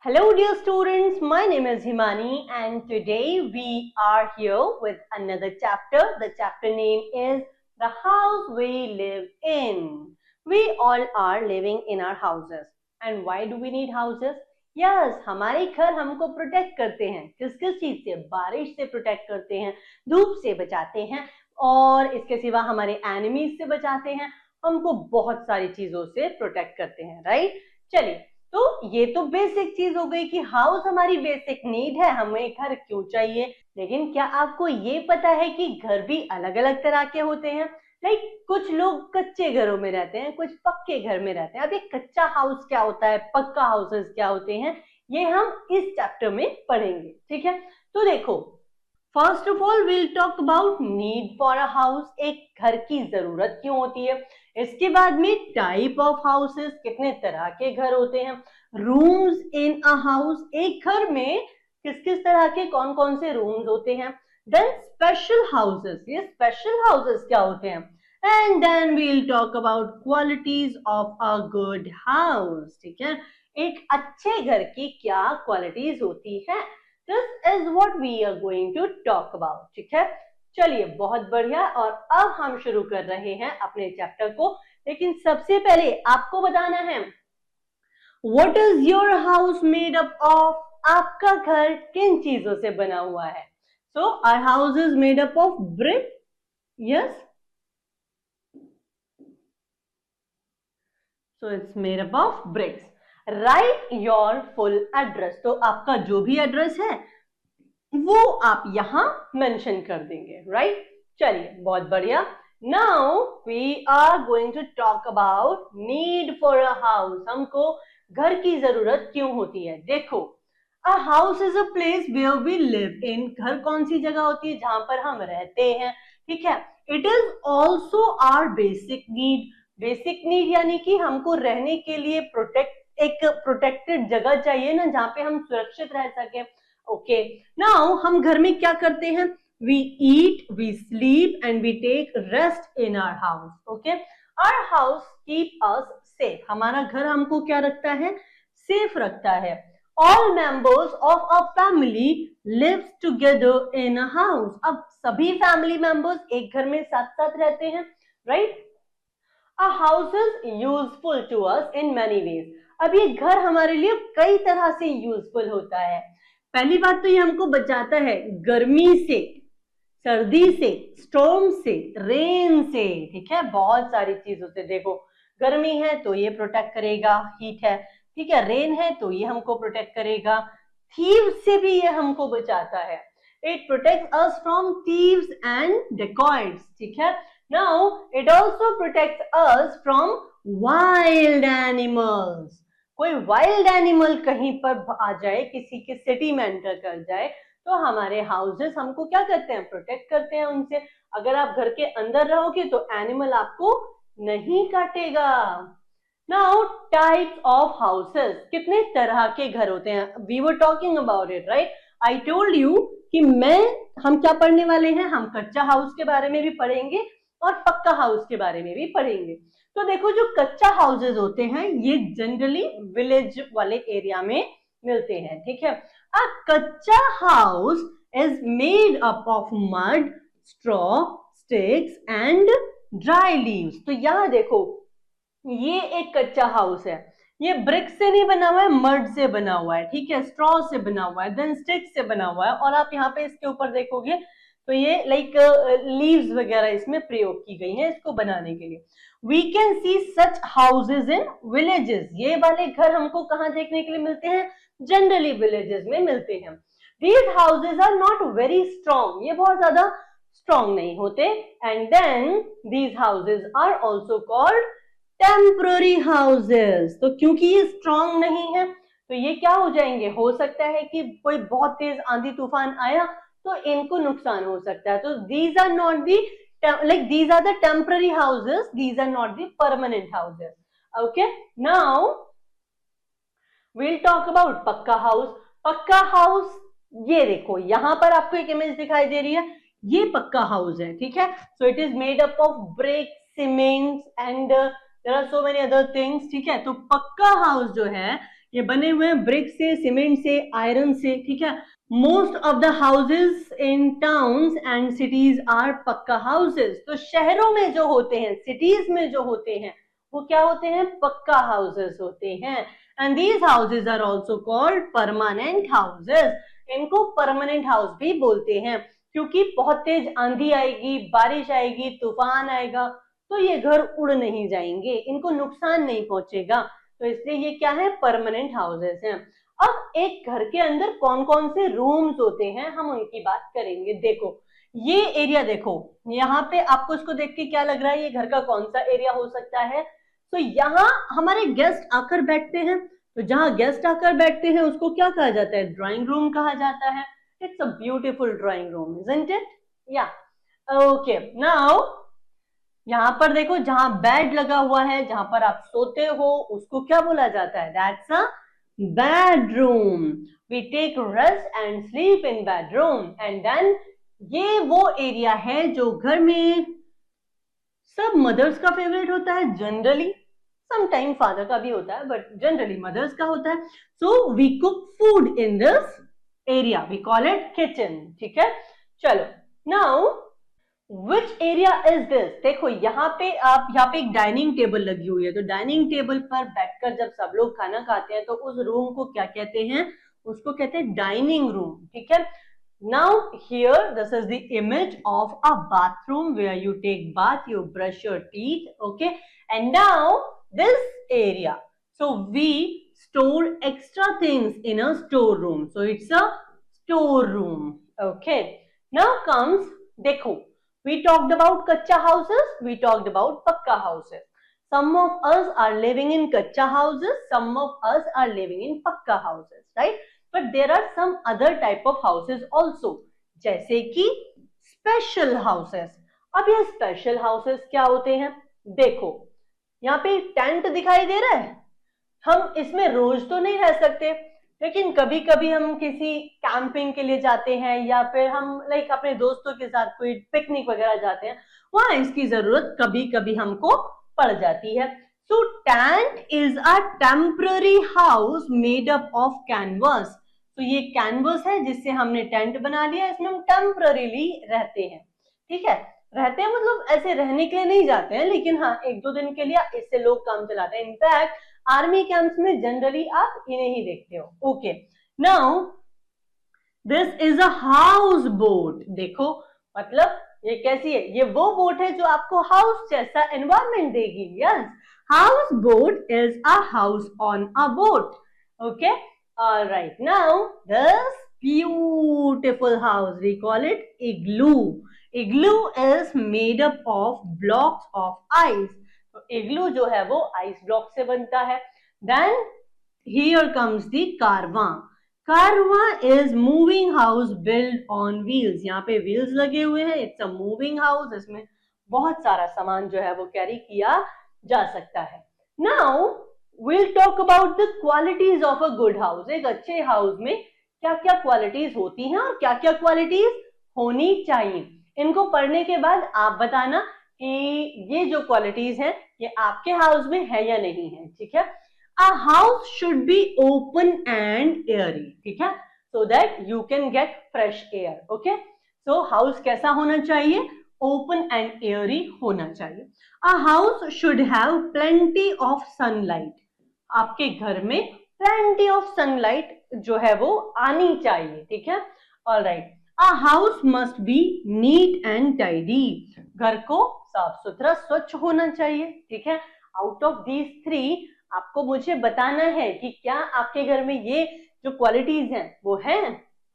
Hello dear students, my name is Himani and today we are here with another chapter. The chapter name is The House We Live In. We all are living in our houses. And why do we need houses? Yes, हमारे घर हमको protect करते हैं. किस किस चीज से? बारिश से प्रोटेक्ट करते हैं, धूप से बचाते हैं और इसके सिवा हमारे एनिमीज से बचाते हैं. हमको बहुत सारी चीजों से प्रोटेक्ट करते हैं, राइट? चलिए, तो ये तो बेसिक चीज हो गई कि हाउस हमारी बेसिक नीड है, हमें घर क्यों चाहिए. लेकिन क्या आपको ये पता है कि घर भी अलग अलग तरह के होते हैं? कुछ लोग कच्चे घरों में रहते हैं, कुछ पक्के घर में रहते हैं. अब ये कच्चा हाउस क्या होता है, पक्का हाउसेस क्या होते हैं, ये हम इस चैप्टर में पढ़ेंगे. ठीक है, तो देखो, first of all will talk about need for a house. एक घर की जरूरत क्यों होती है. इसके बाद में टाइप ऑफ हाउसेस, कितने तरह के घर होते हैं. रूम्स इन अ हाउस, एक घर में किस किस तरह के कौन कौन से रूम्स होते हैं. देन स्पेशल हाउसेस, ये स्पेशल हाउसेस क्या होते हैं. And then we'll talk about qualities of a good house. ठीक है, एक अच्छे घर की क्या क्वालिटीज होती है. This is what we are going to talk about. ठीक है, चलिए, बहुत बढ़िया. और अब हम शुरू कर रहे हैं अपने चैप्टर को. लेकिन सबसे पहले आपको बताना है, What is your house made up of? आपका घर किन चीजों से बना हुआ है. So our house is made up of brick. Yes. So it's made up of bricks. Write your full address. तो आपका जो भी एड्रेस है वो आप यहां मेंशन कर देंगे, राइट. चलिए, बहुत बढ़िया. Now we are going to talk about need for a house. हमको घर की जरूरत क्यों होती है. देखो, a house is a place where we live in. घर कौन सी जगह होती है, जहां पर हम रहते हैं. ठीक है, it is also our basic need. Basic need यानी कि हमको रहने के लिए एक प्रोटेक्टेड जगह चाहिए ना, जहां पे हम सुरक्षित रह सके. ओके, नाउ हम घर में क्या करते हैं. We eat, we sleep and we take rest in our house. Okay, our house keep us safe. हमारा घर हमको क्या रखता है, सेफ रखता है. All members of a family lives together in a house. अब सभी फैमिली मेंबर्स एक घर में साथ साथ रहते हैं, right. A house is useful to us in many ways. अब ये घर हमारे लिए कई तरह से यूजफुल होता है. पहली बात तो ये हमको बचाता है गर्मी से, सर्दी से, स्टॉर्म से, रेन से. ठीक है, बहुत सारी चीजों से. देखो, गर्मी है तो ये प्रोटेक्ट करेगा, हीट है. ठीक है, रेन है तो ये हमको प्रोटेक्ट करेगा. थीव्स से भी ये हमको बचाता है. It protects us from thieves and dacoits. ठीक है, now it also protects us from wild animals. कोई वाइल्ड एनिमल कहीं पर आ जाए, किसी के सिटी में एंटर कर जाए, तो हमारे हाउसेस हमको क्या करते हैं, प्रोटेक्ट करते हैं उनसे. अगर आप घर के अंदर रहोगे तो एनिमल आपको नहीं काटेगा. नाउ टाइप्स ऑफ हाउसेस, कितने तरह के घर होते हैं. We were talking about it, right. I told you कि हम क्या पढ़ने वाले हैं, हम कच्चा हाउस के बारे में भी पढ़ेंगे और पक्का हाउस के बारे में भी पढ़ेंगे. तो देखो, जो कच्चा हाउसेस होते हैं ये जनरली विलेज वाले एरिया में मिलते हैं. ठीक है, अ कच्चा house is made up of mud, straw, sticks and dry leaves. तो यहाँ देखो, ये एक कच्चा हाउस है. ये ब्रिक से नहीं बना हुआ है, मड से बना हुआ है. ठीक है, स्ट्रॉ से बना हुआ है, देन स्टिक से बना हुआ है. और आप यहाँ पे इसके ऊपर देखोगे तो ये लीव्स वगैरह इसमें प्रयोग की गई हैं इसको बनाने के लिए. We can see such houses in villages. ये वाले घर हमको कहाँ देखने के लिए मिलते हैं, जनरली विलेजेस में मिलते हैं. These houses are not very strong. ये बहुत ज्यादा स्ट्रॉन्ग नहीं होते. And then these houses are also called temporary houses. तो क्योंकि ये स्ट्रॉन्ग नहीं है तो ये क्या हो जाएंगे, हो सकता है कि कोई बहुत तेज आंधी तूफान आया तो इनको नुकसान हो सकता है. तो these are not the these are the temporary houses, these are not the permanent houses. Okay, now we'll talk about पक्का हाउस. पक्का हाउस, ये देखो यहां पर आपको एक इमेज दिखाई दे रही है, ये पक्का हाउस है. ठीक है, so it is made up of brick, cement and there are so many other things. ठीक है, तो पक्का हाउस जो है ये बने हुए हैं ब्रिक से, सीमेंट से, आयरन से, ठीक है। Most of the houses in towns and cities are pucca houses. तो शहरों में जो होते हैं, सिटीज में जो होते हैं, वो क्या होते हैं? पक्का हाउसेज होते हैं। And these houses are also called permanent houses. इनको परमानेंट हाउस भी बोलते हैं, क्योंकि बहुत तेज आंधी आएगी, बारिश आएगी, तूफान आएगा, तो ये घर उड़ नहीं जाएंगे, इनको नुकसान नहीं पहुंचेगा, तो इसलिए ये क्या है? परमानेंट हाउसेस हैं। अब एक घर के अंदर कौन कौन से रूम्स होते हैं, हम उनकी बात करेंगे। देखो ये एरिया, देखो यहाँ पे आपको इसको देख के क्या लग रहा है? ये घर का कौन सा एरिया हो सकता है? तो यहाँ हमारे गेस्ट आकर बैठते हैं, तो जहां गेस्ट आकर बैठते हैं उसको क्या कहा जाता है? ड्राइंग रूम कहा जाता है। It's a beautiful drawing room, isn't it? या ओके, नाउ यहाँ पर देखो, जहां बेड लगा हुआ है, जहां पर आप सोते हो, उसको क्या बोला जाता है? That's a bedroom. We take rest and sleep in bedroom. And then ये वो एरिया है जो घर में सब मदर्स का फेवरेट होता है जनरली, समटाइम फादर का भी होता है, बट जनरली मदर्स का होता है। So we cook food in this area, we call it kitchen, ठीक है। चलो, now which area is this? देखो यहाँ पे एक डाइनिंग टेबल लगी हुई है, तो डाइनिंग टेबल पर बैठकर जब सब लोग खाना खाते हैं तो उस रूम को क्या कहते हैं? उसको कहते हैं डाइनिंग रूम, ठीक है। Now here this is the image of a bathroom where you take bath, you brush your teeth, okay, and now this area, so we store extra things in a storeroom, so it's a storeroom, okay. Now comes, dekho, we talked about kacha houses, we talked about pakka houses. Some of us are living in kacha houses, some of us are living in pakka houses, right? But there are some other type of houses also, जैसे कि special houses. अब ये special houses क्या होते हैं? देखो यहाँ पे टेंट दिखाई दे रहा है, हम इसमें रोज तो नहीं रह सकते, लेकिन कभी कभी हम किसी कैंपिंग के लिए जाते हैं या फिर हम लाइक अपने दोस्तों के साथ कोई पिकनिक वगैरह जाते हैं, वहां इसकी जरूरत कभी कभी हमको पड़ जाती है। So tent is a temporary house made up of canvas. तो ये कैनवस है जिससे हमने टेंट बना लिया, इसमें हम टेम्पररीली रहते हैं, ठीक है। रहते हैं मतलब ऐसे रहने के लिए नहीं जाते हैं, लेकिन हाँ एक दो दिन के लिए इससे लोग काम चलाते हैं। इनफैक्ट आर्मी कैंप्स में जनरली आप इन्हें ही देखते हो, okay. Now this is a house boat. देखो मतलब ये कैसी है? ये वो बोट है जो आपको हाउस जैसा एनवायरमेंट देगी। Yes, house boat is a house on a boat, okay. All right, now this beautiful house, we call it igloo. Igloo is made up of blocks of ice. So igloo जो है वो ice block से बनता है। Then here comes the Karwaan. Karwaan is moving house built on wheels. यहाँ पे wheels लगे हुए हैं, it's a moving house. इसमें बहुत सारा सामान जो है वो कैरी किया जा सकता है। Now we'll talk about the qualities of a good house. एक अच्छे हाउस में क्या क्या क्वालिटीज होती हैं और क्या क्या क्वालिटीज होनी चाहिए, इनको पढ़ने के बाद आप बताना कि ये जो क्वालिटीज हैं ये आपके हाउस में है या नहीं है, ठीक है। A house should be open and airy, ठीक है, so that you can get fresh air, okay. So house कैसा होना चाहिए? Open and airy होना चाहिए। A house should have plenty of sunlight. आपके घर में plenty of sunlight जो है वो आनी चाहिए, ठीक है। All right. A house must be neat and tidy. घर को साफ सुथरा स्वच्छ होना चाहिए, ठीक है। Out of these three आपको मुझे बताना है कि क्या आपके घर में ये जो क्वालिटीज हैं वो हैं।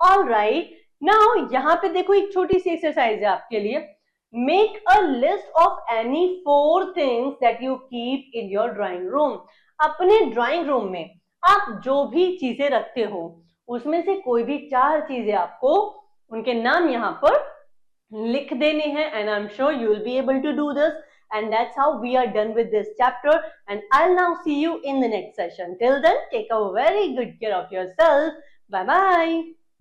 All right. Now यहाँ पे देखो एक छोटी सी एक्सरसाइज है आपके लिए। Make a list of any 4 things that you keep in your drawing room. अपने ड्राइंग रूम में आप जो भी चीजें रखते हो उसमें से कोई भी 4 चीजें आपको उनके नाम यहाँ पर लिख देने हैं, and I'm sure you will be able to do this, and that's how we are done with this chapter, and I'll now see you in the next session. Till then, take a very good care of yourself. Bye bye.